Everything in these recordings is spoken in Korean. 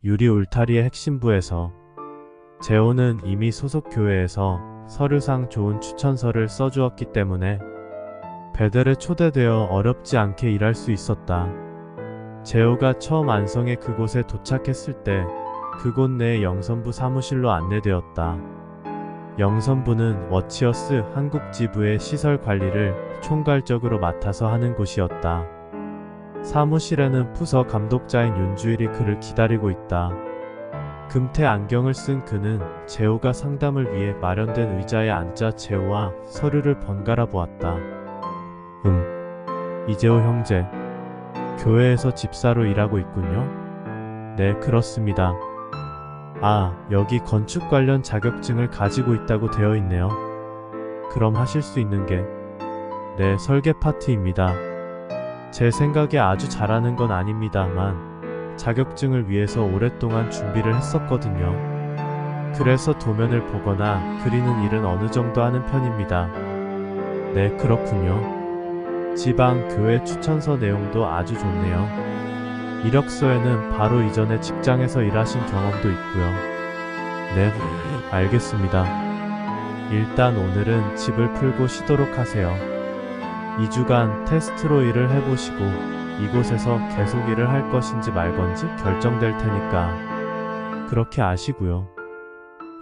유리 울타리의 핵심부에서 재호는 이미 소속 교회에서 서류상 좋은 추천서를 써주었기 때문에 베델에 초대되어 어렵지 않게 일할 수 있었다. 재호가 처음 안성의 그곳에 도착했을 때 그곳 내의 영선부 사무실로 안내되었다. 영선부는 워치어스 한국 지부의 시설 관리를 총괄적으로 맡아서 하는 곳이었다. 사무실에는 부서 감독자인 윤주일이 그를 기다리고 있다. 금태 안경을 쓴 그는 재호가 상담을 위해 마련된 의자에 앉아 재호와 서류를 번갈아 보았다. 이재호 형제, 교회에서 집사로 일하고 있군요? 네, 그렇습니다. 아, 여기 건축 관련 자격증을 가지고 있다고 되어 있네요. 그럼 하실 수 있는 게 네, 설계 파트입니다. 제 생각에 아주 잘하는 건 아닙니다만 자격증을 위해서 오랫동안 준비를 했었거든요. 그래서 도면을 보거나 그리는 일은 어느 정도 하는 편입니다. 네, 그렇군요. 지방 교회 추천서 내용도 아주 좋네요. 이력서에는 바로 이전에 직장에서 일하신 경험도 있고요. 네, 알겠습니다. 일단 오늘은 집을 풀고 쉬도록 하세요. 2주간 테스트로 일을 해보시고 이곳에서 계속 일을 할 것인지 말 건지 결정될 테니까 그렇게 아시고요.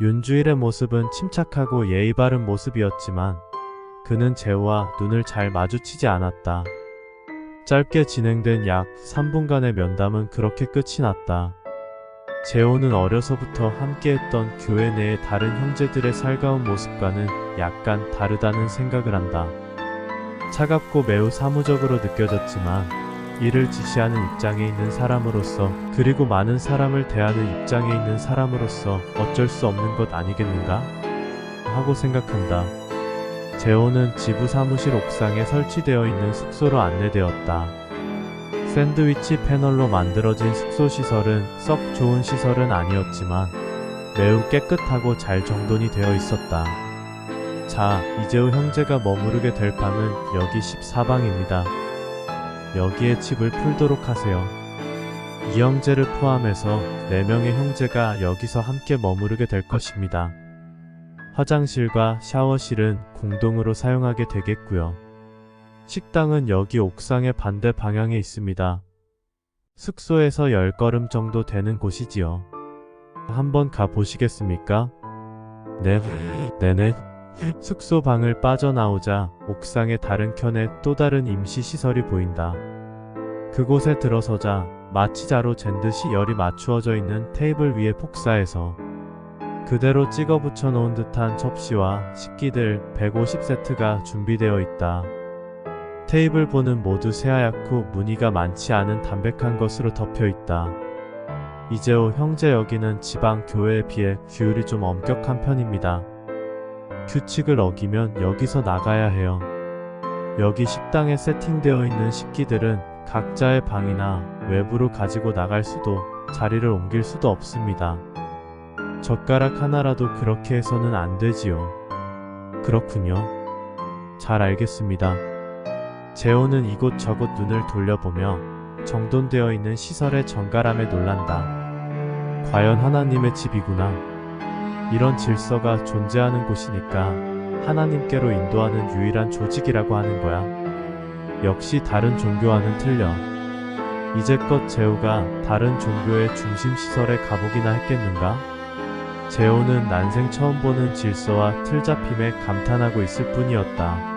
윤주일의 모습은 침착하고 예의 바른 모습이었지만 그는 재호와 눈을 잘 마주치지 않았다. 짧게 진행된 약 3분간의 면담은 그렇게 끝이 났다. 재호는 어려서부터 함께했던 교회 내의 다른 형제들의 살가운 모습과는 약간 다르다는 생각을 한다. 차갑고 매우 사무적으로 느껴졌지만 이를 지시하는 입장에 있는 사람으로서 그리고 많은 사람을 대하는 입장에 있는 사람으로서 어쩔 수 없는 것 아니겠는가? 하고 생각한다. 재호는 지부 사무실 옥상에 설치되어 있는 숙소로 안내되었다. 샌드위치 패널로 만들어진 숙소 시설은 썩 좋은 시설은 아니었지만 매우 깨끗하고 잘 정돈이 되어 있었다. 자, 이재호 형제가 머무르게 될 방은 여기 14방입니다. 여기에 집을 풀도록 하세요. 이 형제를 포함해서 4명의 형제가 여기서 함께 머무르게 될 것입니다. 화장실과 샤워실은 공동으로 사용하게 되겠고요. 식당은 여기 옥상의 반대 방향에 있습니다. 숙소에서 10걸음 정도 되는 곳이지요. 한번 가보시겠습니까? 네, 네네. 숙소 방을 빠져나오자 옥상의 다른 켠에 또 다른 임시시설이 보인다. 그곳에 들어서자 마치 자로 잰 듯이 열이 맞추어져 있는 테이블 위에 폭사해서 그대로 찍어 붙여 놓은 듯한 접시와 식기들 150세트가 준비되어 있다. 테이블 보는 모두 새하얗고 무늬가 많지 않은 담백한 것으로 덮여 있다. 이재호 형제 여기는 지방 교회에 비해 규율이 좀 엄격한 편입니다. 규칙을 어기면 여기서 나가야 해요. 여기 식당에 세팅되어 있는 식기들은 각자의 방이나 외부로 가지고 나갈 수도 자리를 옮길 수도 없습니다. 젓가락 하나라도 그렇게 해서는 안 되지요. 그렇군요. 잘 알겠습니다. 재호는 이곳저곳 눈을 돌려보며 정돈되어 있는 시설의 정갈함에 놀란다. 과연 하나님의 집이구나. 이런 질서가 존재하는 곳이니까 하나님께로 인도하는 유일한 조직이라고 하는 거야. 역시 다른 종교와는 틀려. 이제껏 재호가 다른 종교의 중심 시설에 가보기나 했겠는가? 재호는 난생 처음 보는 질서와 틀잡힘에 감탄하고 있을 뿐이었다.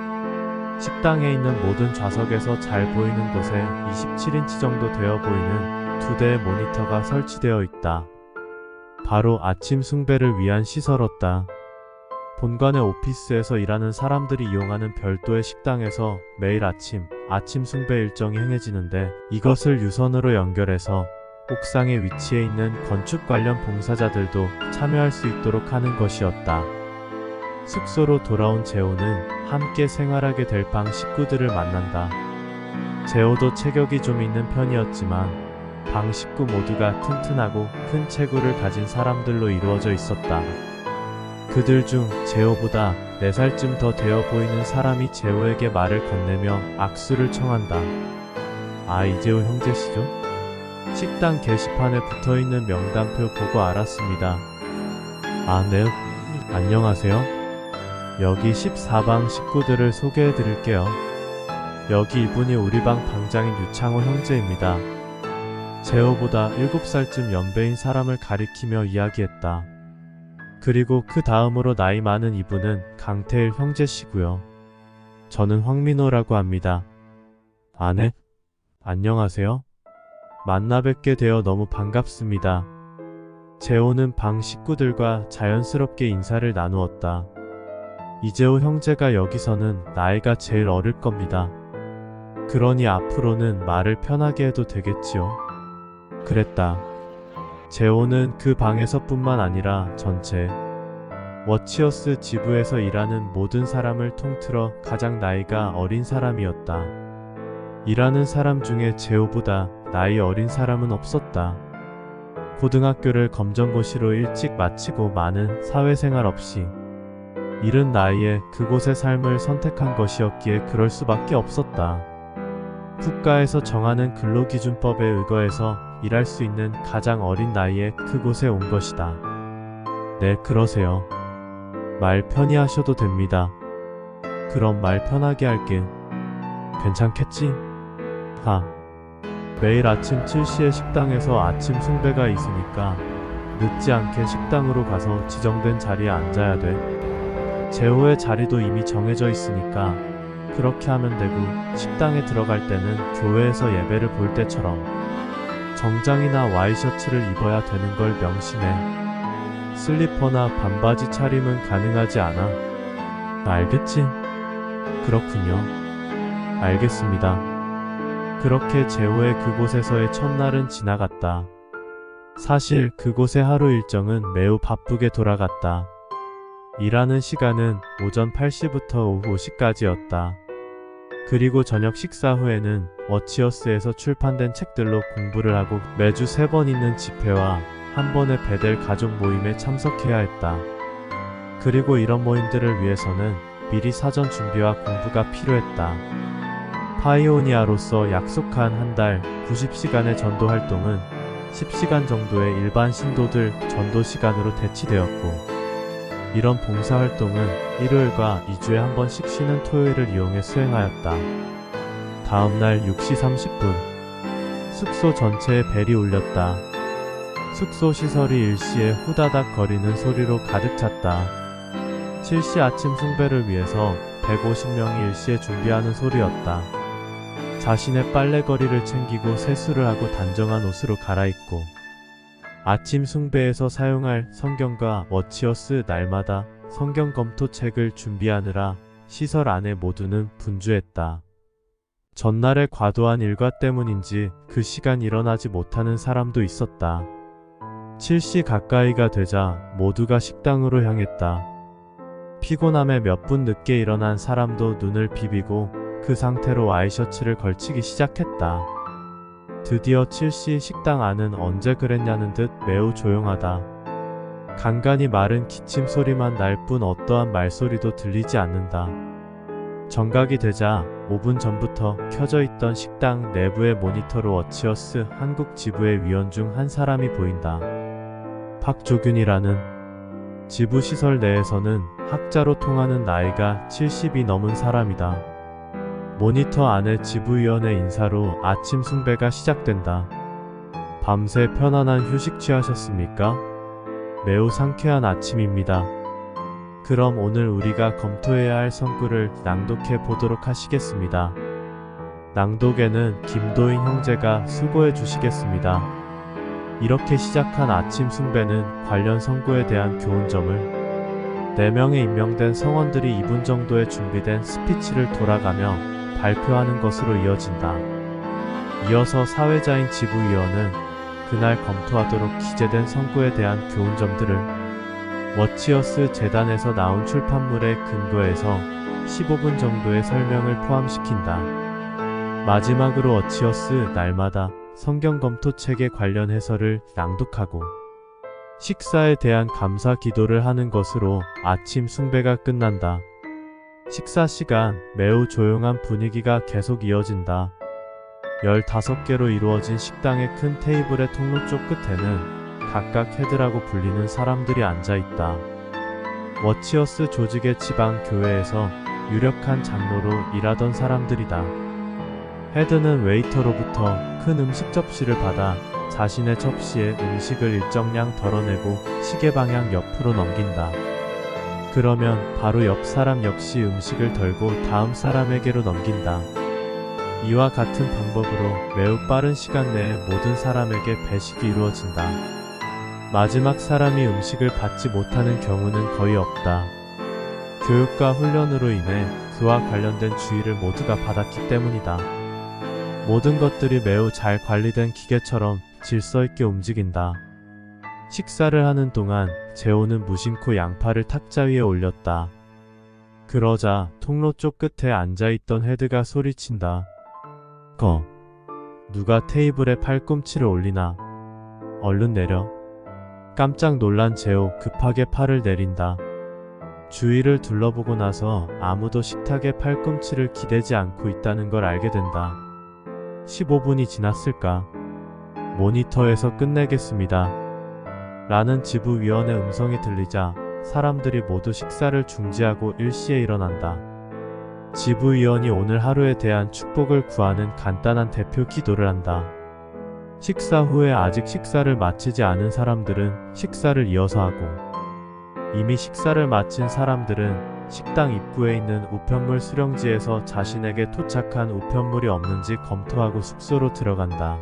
식당에 있는 모든 좌석에서 잘 보이는 곳에 27인치 정도 되어 보이는 2대의 모니터가 설치되어 있다. 바로 아침 숭배를 위한 시설었다. 본관의 오피스에서 일하는 사람들이 이용하는 별도의 식당에서 매일 아침 숭배 일정이 행해지는데 이것을 유선으로 연결해서 옥상에 위치해 있는 건축 관련 봉사자들도 참여할 수 있도록 하는 것이었다. 숙소로 돌아온 재호는 함께 생활하게 될 방 식구들을 만난다. 재호도 체격이 좀 있는 편이었지만 방 식구 모두가 튼튼하고 큰 체구를 가진 사람들로 이루어져 있었다. 그들 중 재호보다 4살쯤 더 되어 보이는 사람이 재호에게 말을 건네며 악수를 청한다. 아, 이재호 형제시죠? 식당 게시판에 붙어있는 명단표 보고 알았습니다. 아, 네. 안녕하세요. 여기 14방 식구들을 소개해 드릴게요. 여기 이분이 우리 방 방장인 유창호 형제입니다. 제호보다 7살쯤 연배인 사람을 가리키며 이야기했다. 그리고 그 다음으로 나이 많은 이분은 강태일 형제시고요. 저는 황민호라고 합니다. 아, 네. 안녕하세요. 만나 뵙게 되어 너무 반갑습니다. 재호는 방 식구들과 자연스럽게 인사를 나누었다. 이재호 형제가 여기서는 나이가 제일 어릴 겁니다. 그러니 앞으로는 말을 편하게 해도 되겠지요. 그랬다. 재호는 그 방에서뿐만 아니라 전체 워치어스 지부에서 일하는 모든 사람을 통틀어 가장 나이가 어린 사람이었다. 일하는 사람 중에 재호보다 나이 어린 사람은 없었다. 고등학교를 검정고시로 일찍 마치고 많은 사회생활 없이 이른 나이에 그곳의 삶을 선택한 것이었기에 그럴 수밖에 없었다. 국가에서 정하는 근로기준법에 의거해서 일할 수 있는 가장 어린 나이에 그곳에 온 것이다. 네, 그러세요. 말 편히 하셔도 됩니다. 그럼 말 편하게 할게. 괜찮겠지? 매일 아침 7시에 식당에서 아침 숭배가 있으니까 늦지 않게 식당으로 가서 지정된 자리에 앉아야 돼. 재호의 자리도 이미 정해져 있으니까 그렇게 하면 되고, 식당에 들어갈 때는 교회에서 예배를 볼 때처럼 정장이나 와이셔츠를 입어야 되는 걸 명심해. 슬리퍼나 반바지 차림은 가능하지 않아. 알겠지? 그렇군요. 알겠습니다. 그렇게 재호의 그곳에서의 첫날은 지나갔다. 사실 그곳의 하루 일정은 매우 바쁘게 돌아갔다. 일하는 시간은 오전 8시부터 오후 5시까지였다. 그리고 저녁 식사 후에는 워치어스에서 출판된 책들로 공부를 하고 매주 3번 있는 집회와 한 번의 베델 가족 모임에 참석해야 했다. 그리고 이런 모임들을 위해서는 미리 사전 준비와 공부가 필요했다. 파이오니아로서 약속한 한 달 90시간의 전도 활동은 10시간 정도의 일반 신도들 전도 시간으로 대치되었고, 이런 봉사활동은 일요일과 2주에 한 번씩 쉬는 토요일을 이용해 수행하였다. 다음날 6시 30분 숙소 전체에 벨이 울렸다. 숙소 시설이 일시에 후다닥 거리는 소리로 가득 찼다. 7시 아침 숭배를 위해서 150명이 일시에 준비하는 소리였다. 자신의 빨래거리를 챙기고 세수를 하고 단정한 옷으로 갈아입고 아침 숭배에서 사용할 성경과 워치어스 날마다 성경 검토 책을 준비하느라 시설 안에 모두는 분주했다. 전날의 과도한 일과 때문인지 그 시간 일어나지 못하는 사람도 있었다. 7시 가까이가 되자 모두가 식당으로 향했다. 피곤함에 몇 분 늦게 일어난 사람도 눈을 비비고 그 상태로 와이셔츠를 걸치기 시작했다. 드디어 7시 식당 안은 언제 그랬냐는 듯 매우 조용하다. 간간히 마른 기침 소리만 날 뿐 어떠한 말소리도 들리지 않는다. 정각이 되자 5분 전부터 켜져 있던 식당 내부의 모니터로 워치어스 한국 지부의 위원 중 한 사람이 보인다. 박조균이라는 지부 시설 내에서는 학자로 통하는 나이가 70이 넘은 사람이다. 모니터 안에 지부위원의 인사로 아침 숭배가 시작된다. 밤새 편안한 휴식 취하셨습니까? 매우 상쾌한 아침입니다. 그럼 오늘 우리가 검토해야 할 성구를 낭독해 보도록 하시겠습니다. 낭독에는 김도인 형제가 수고해 주시겠습니다. 이렇게 시작한 아침 숭배는 관련 성구에 대한 교훈점을 4명의 임명된 성원들이 2분 정도의 준비된 스피치를 돌아가며 발표하는 것으로 이어진다. 이어서 사회자인 지부위원은 그날 검토하도록 기재된 성구에 대한 교훈점들을 워치어스 재단에서 나온 출판물에 근거해서 15분 정도의 설명을 포함시킨다. 마지막으로 워치어스 날마다 성경 검토 책에 관련 해설을 낭독하고 식사에 대한 감사 기도를 하는 것으로 아침 숭배가 끝난다. 식사 시간 매우 조용한 분위기가 계속 이어진다. 15개로 이루어진 식당의 큰 테이블의 통로 쪽 끝에는 각각 헤드라고 불리는 사람들이 앉아있다. 워치어스 조직의 지방 교회에서 유력한 장로로 일하던 사람들이다. 헤드는 웨이터로부터 큰 음식 접시를 받아 자신의 접시에 음식을 일정량 덜어내고 시계 방향 옆으로 넘긴다. 그러면 바로 옆 사람 역시 음식을 덜고 다음 사람에게로 넘긴다. 이와 같은 방법으로 매우 빠른 시간 내에 모든 사람에게 배식이 이루어진다. 마지막 사람이 음식을 받지 못하는 경우는 거의 없다. 교육과 훈련으로 인해 그와 관련된 주의를 모두가 받았기 때문이다. 모든 것들이 매우 잘 관리된 기계처럼 질서 있게 움직인다. 식사를 하는 동안 재호는 무심코 양파를 탁자 위에 올렸다. 그러자 통로 쪽 끝에 앉아있던 헤드가 소리친다. 누가 테이블에 팔꿈치를 올리나? 얼른 내려. 깜짝 놀란 재호 급하게 팔을 내린다. 주위를 둘러보고 나서 아무도 식탁에 팔꿈치를 기대지 않고 있다는 걸 알게 된다. 15분이 지났을까? 모니터에서 끝내겠습니다. 라는 지부위원의 음성이 들리자 사람들이 모두 식사를 중지하고 일시에 일어난다. 지부위원이 오늘 하루에 대한 축복을 구하는 간단한 대표 기도를 한다. 식사 후에 아직 식사를 마치지 않은 사람들은 식사를 이어서 하고, 이미 식사를 마친 사람들은 식당 입구에 있는 우편물 수령지에서 자신에게 도착한 우편물이 없는지 검토하고 숙소로 들어간다.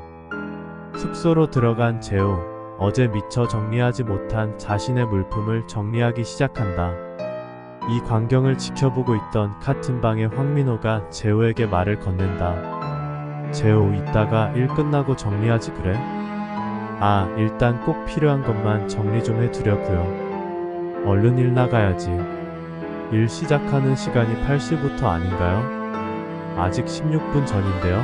숙소로 들어간 재호, 어제 미처 정리하지 못한 자신의 물품을 정리하기 시작한다. 이 광경을 지켜보고 있던 같은 방의 황민호가 재호에게 말을 건넨다. 재호, 이따가 일 끝나고 정리하지 그래? 일단 꼭 필요한 것만 정리 좀 해두려고요. 얼른 일 나가야지. 일 시작하는 시간이 8시부터 아닌가요? 아직 16분 전인데요?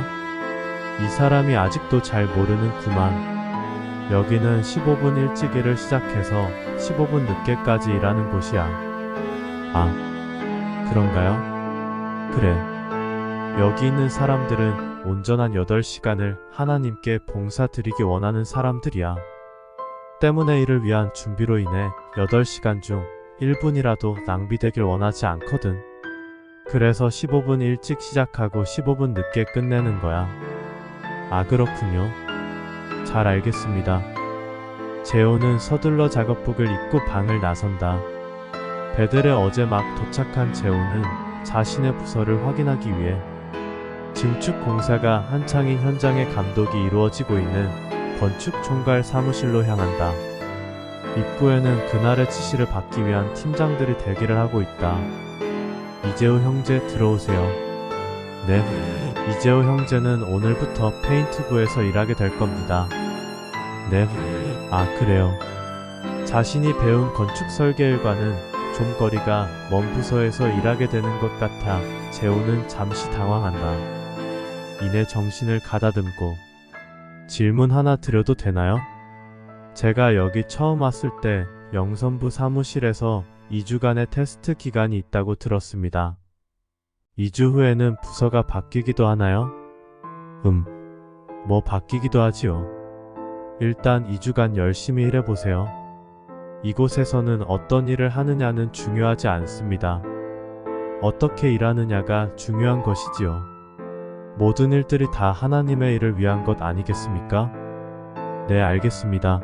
이 사람이 아직도 잘 모르는구만. 여기는 15분 일찍 일을 시작해서 15분 늦게까지 일하는 곳이야. 그런가요? 그래. 여기 있는 사람들은 온전한 8시간을 하나님께 봉사 드리기 원하는 사람들이야. 때문에 이를 위한 준비로 인해 8시간 중 1분이라도 낭비되길 원하지 않거든. 그래서 15분 일찍 시작하고 15분 늦게 끝내는 거야. 그렇군요. 잘 알겠습니다. 재호는 서둘러 작업복을 입고 방을 나선다. 베델에 어제 막 도착한 재호는 자신의 부서를 확인하기 위해 증축 공사가 한창인 현장의 감독이 이루어지고 있는 건축 총괄 사무실로 향한다. 입구에는 그날의 지시를 받기 위한 팀장들이 대기를 하고 있다. 이재호 형제 들어오세요. 네. 이재호 형제는 오늘부터 페인트부에서 일하게 될 겁니다. 네. 그래요. 자신이 배운 건축 설계 일과는 좀 거리가 먼 부서에서 일하게 되는 것 같아 재호는 잠시 당황한다. 이내 정신을 가다듬고, 질문 하나 드려도 되나요? 제가 여기 처음 왔을 때 영선부 사무실에서 2주간의 테스트 기간이 있다고 들었습니다. 2주 후에는 부서가 바뀌기도 하나요? 뭐 바뀌기도 하지요. 일단 2주간 열심히 일해보세요. 이곳에서는 어떤 일을 하느냐는 중요하지 않습니다. 어떻게 일하느냐가 중요한 것이지요. 모든 일들이 다 하나님의 일을 위한 것 아니겠습니까? 네, 알겠습니다.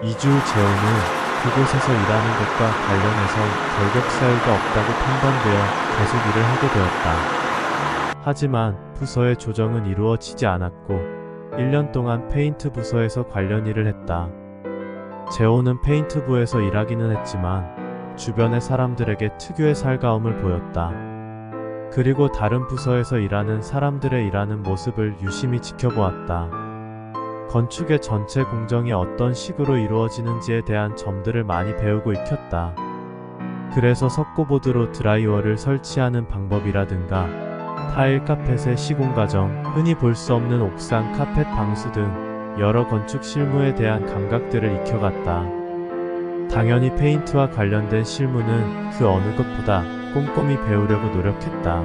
2주 후 재호는 그곳에서 일하는 것과 관련해서 결격 사유가 없다고 판단되어 계속 일을 하게 되었다. 하지만 부서의 조정은 이루어지지 않았고 1년 동안 페인트 부서에서 관련 일을 했다. 재호는 페인트부에서 일하기는 했지만 주변의 사람들에게 특유의 살가움을 보였다. 그리고 다른 부서에서 일하는 사람들의 일하는 모습을 유심히 지켜보았다. 건축의 전체 공정이 어떤 식으로 이루어지는지에 대한 점들을 많이 배우고 익혔다. 그래서 석고보드로 드라이워를 설치하는 방법이라든가 타일 카펫의 시공 과정, 흔히 볼 수 없는 옥상 카펫 방수 등 여러 건축 실무에 대한 감각들을 익혀갔다. 당연히 페인트와 관련된 실무는 그 어느 것보다 꼼꼼히 배우려고 노력했다.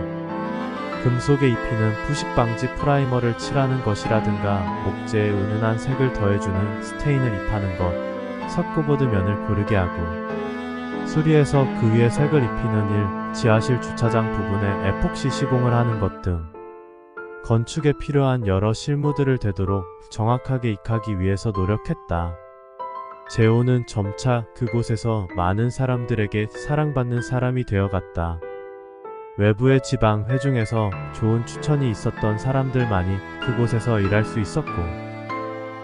금속에 입히는 부식 방지 프라이머를 칠하는 것이라든가 목재에 은은한 색을 더해주는 스테인을 입하는 것, 석고보드 면을 고르게 하고 수리해서 그 위에 색을 입히는 일, 지하실 주차장 부분에 에폭시 시공을 하는 것 등 건축에 필요한 여러 실무들을 되도록 정확하게 익하기 위해서 노력했다. 재호는 점차 그곳에서 많은 사람들에게 사랑받는 사람이 되어갔다. 외부의 지방 회중에서 좋은 추천이 있었던 사람들만이 그곳에서 일할 수 있었고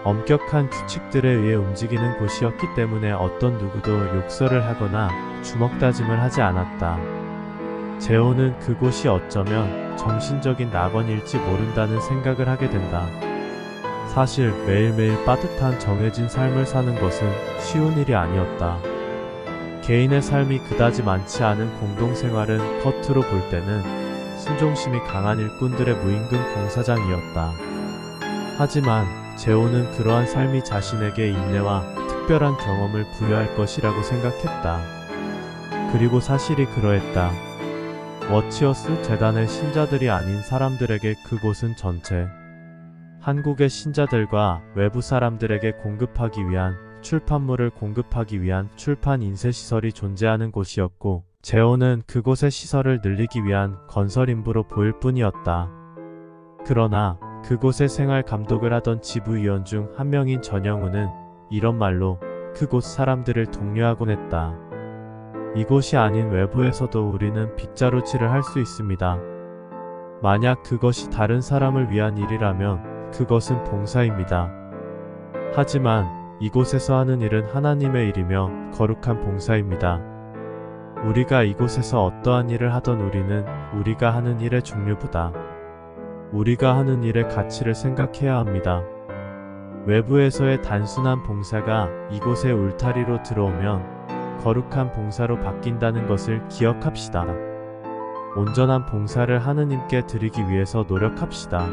엄격한 규칙들에 의해 움직이는 곳이었기 때문에 어떤 누구도 욕설을 하거나 주먹다짐을 하지 않았다. 재호는 그곳이 어쩌면 정신적인 낙원일지 모른다는 생각을 하게 된다. 사실 매일매일 빠듯한 정해진 삶을 사는 것은 쉬운 일이 아니었다. 개인의 삶이 그다지 많지 않은 공동생활은 겉으로 볼 때는 순종심이 강한 일꾼들의 무임금 공사장이었다. 하지만 재호는 그러한 삶이 자신에게 인내와 특별한 경험을 부여할 것이라고 생각했다. 그리고 사실이 그러했다. 워치어스 재단의 신자들이 아닌 사람들에게 그곳은 전체 한국의 신자들과 외부 사람들에게 공급하기 위한 출판물을 공급하기 위한 출판 인쇄시설이 존재하는 곳이었고 재호는 그곳의 시설을 늘리기 위한 건설 인부로 보일 뿐이었다. 그러나 그곳의 생활 감독을 하던 지부위원 중 한 명인 전영우는 이런 말로 그곳 사람들을 독려하곤 했다. 이곳이 아닌 외부에서도 우리는 빗자루질을 할 수 있습니다. 만약 그것이 다른 사람을 위한 일이라면 그것은 봉사입니다. 하지만 이곳에서 하는 일은 하나님의 일이며 거룩한 봉사입니다. 우리가 이곳에서 어떠한 일을 하던 우리는 우리가 하는 일의 종류보다 우리가 하는 일의 가치를 생각해야 합니다. 외부에서의 단순한 봉사가 이곳의 울타리로 들어오면 거룩한 봉사로 바뀐다는 것을 기억합시다. 온전한 봉사를 하느님께 드리기 위해서 노력합시다.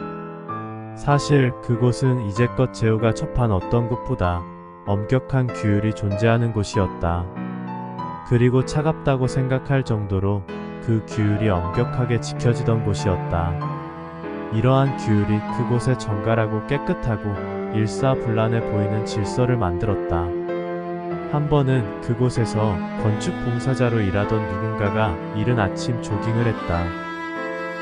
사실 그곳은 이제껏 재호가 접한 어떤 곳보다 엄격한 규율이 존재하는 곳이었다. 그리고 차갑다고 생각할 정도로 그 규율이 엄격하게 지켜지던 곳이었다. 이러한 규율이 그곳의 정갈하고 깨끗하고 일사불란해 보이는 질서를 만들었다. 한 번은 그곳에서 건축 봉사자로 일하던 누군가가 이른 아침 조깅을 했다.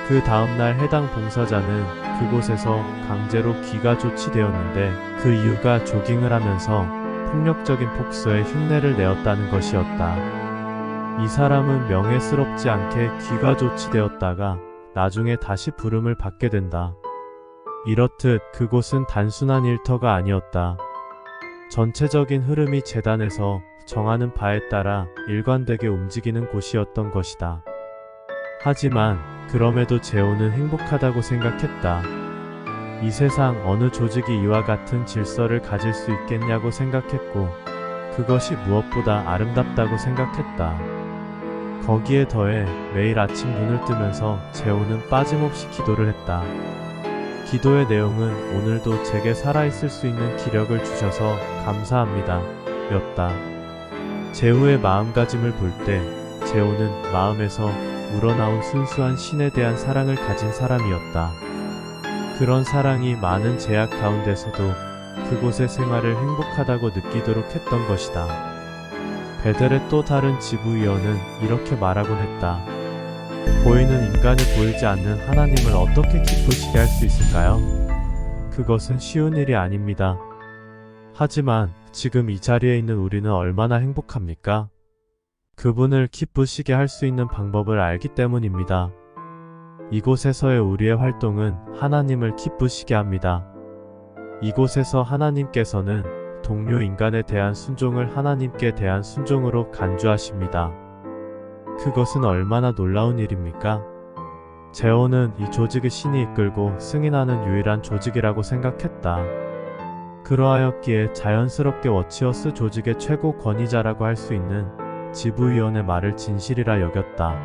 그 다음날 해당 봉사자는 그곳에서 강제로 귀가 조치되었는데 그 이유가 조깅을 하면서 폭력적인 폭소에 흉내를 내었다는 것이었다. 이 사람은 명예스럽지 않게 귀가 조치되었다가 나중에 다시 부름을 받게 된다. 이렇듯 그곳은 단순한 일터가 아니었다. 전체적인 흐름이 재단에서 정하는 바에 따라 일관되게 움직이는 곳이었던 것이다. 하지만 그럼에도 재호는 행복하다고 생각했다. 이 세상 어느 조직이 이와 같은 질서를 가질 수 있겠냐고 생각했고 그것이 무엇보다 아름답다고 생각했다. 거기에 더해 매일 아침 눈을 뜨면서 재호는 빠짐없이 기도를 했다. 기도의 내용은 오늘도 제게 살아있을 수 있는 기력을 주셔서 감사합니다 였다. 재호의 마음가짐을 볼 때 재호는 마음에서 우러나온 순수한 신에 대한 사랑을 가진 사람이었다. 그런 사랑이 많은 제약 가운데서도 그곳의 생활을 행복하다고 느끼도록 했던 것이다. 베델의 또 다른 지부위원은 이렇게 말하곤 했다. 보이는 인간이 보이지 않는 하나님을 어떻게 기쁘시게 할 수 있을까요? 그것은 쉬운 일이 아닙니다. 하지만 지금 이 자리에 있는 우리는 얼마나 행복합니까? 그분을 기쁘시게 할 수 있는 방법을 알기 때문입니다. 이곳에서의 우리의 활동은 하나님을 기쁘시게 합니다. 이곳에서 하나님께서는 동료 인간에 대한 순종을 하나님께 대한 순종으로 간주하십니다. 그것은 얼마나 놀라운 일입니까? 재호는 이 조직의 신이 이끌고 승인하는 유일한 조직이라고 생각했다. 그러하였기에 자연스럽게 워치어스 조직의 최고 권위자라고 할 수 있는 지부위원의 말을 진실이라 여겼다.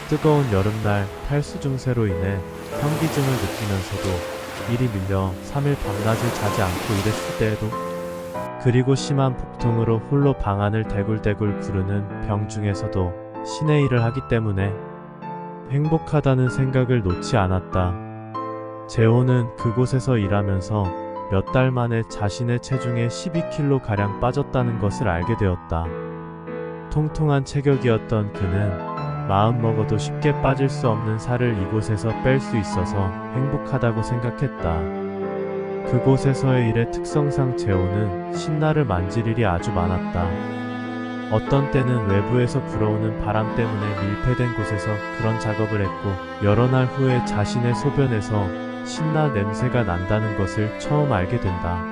뜨거운 여름날 탈수 증세로 인해 현기증을 느끼면서도 일이 밀려 3일 밤낮을 자지 않고 일했을 때에도 그리고 심한 복통으로 홀로 방 안을 대굴대굴 구르는 병 중에서도 신의 일을 하기 때문에 행복하다는 생각을 놓지 않았다. 재호는 그곳에서 일하면서 몇 달 만에 자신의 체중에 12kg가량 빠졌다는 것을 알게 되었다. 통통한 체격이었던 그는 마음 먹어도 쉽게 빠질 수 없는 살을 이곳에서 뺄 수 있어서 행복하다고 생각했다. 그곳에서의 일의 특성상 재호는 신나를 만질 일이 아주 많았다. 어떤 때는 외부에서 불어오는 바람 때문에 밀폐된 곳에서 그런 작업을 했고, 여러 날 후에 자신의 소변에서 신나 냄새가 난다는 것을 처음 알게 된다.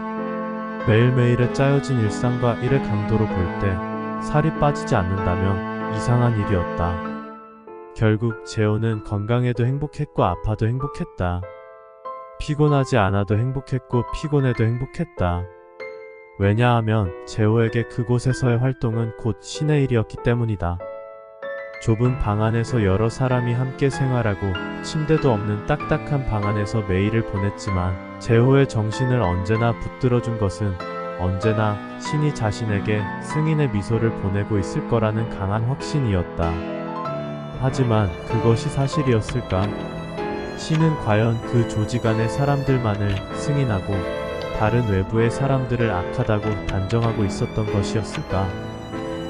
매일매일의 짜여진 일상과 일의 강도로 볼 때 살이 빠지지 않는다면 이상한 일이었다. 결국 재호는 건강해도 행복했고 아파도 행복했다. 피곤하지 않아도 행복했고 피곤해도 행복했다. 왜냐하면 재호에게 그곳에서의 활동은 곧 신의 일이었기 때문이다. 좁은 방 안에서 여러 사람이 함께 생활하고 침대도 없는 딱딱한 방 안에서 매일을 보냈지만 재호의 정신을 언제나 붙들어준 것은 언제나 신이 자신에게 승인의 미소를 보내고 있을 거라는 강한 확신이었다. 하지만 그것이 사실이었을까? 신은 과연 그 조직 안의 사람들만을 승인하고 다른 외부의 사람들을 악하다고 단정하고 있었던 것이었을까?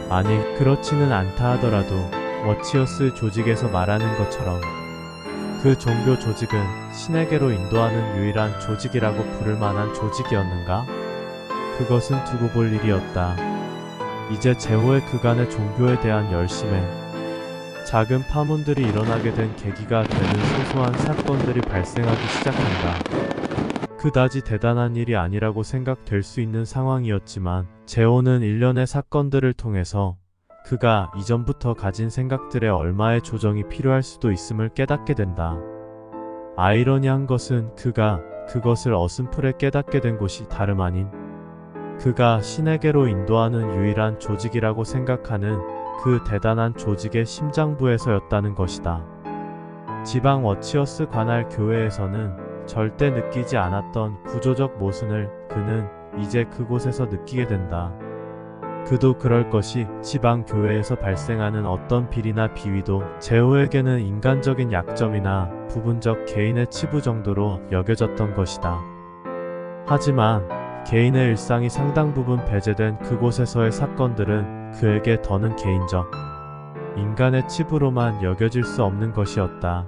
아니, 그렇지는 않다 하더라도 워치어스 조직에서 말하는 것처럼 그 종교 조직은 신에게로 인도하는 유일한 조직이라고 부를 만한 조직이었는가? 그것은 두고 볼 일이었다. 이제 재호의 그간의 종교에 대한 열심에 작은 파문들이 일어나게 된 계기가 되는 소소한 사건들이 발생하기 시작한다. 그다지 대단한 일이 아니라고 생각될 수 있는 상황이었지만 재호는 일련의 사건들을 통해서 그가 이전부터 가진 생각들에 얼마의 조정이 필요할 수도 있음을 깨닫게 된다. 아이러니한 것은 그가 그것을 어슴풀에 깨닫게 된 곳이 다름 아닌 그가 신에게로 인도하는 유일한 조직이라고 생각하는 그 대단한 조직의 심장부에서였다는 것이다. 지방 워치어스 관할 교회에서는 절대 느끼지 않았던 구조적 모순을 그는 이제 그곳에서 느끼게 된다. 그도 그럴 것이 지방 교회에서 발생하는 어떤 비리나 비위도 재호에게는 인간적인 약점이나 부분적 개인의 치부 정도로 여겨졌던 것이다. 하지만 개인의 일상이 상당 부분 배제된 그곳에서의 사건들은 그에게 더는 개인적, 인간의 치부로만 여겨질 수 없는 것이었다.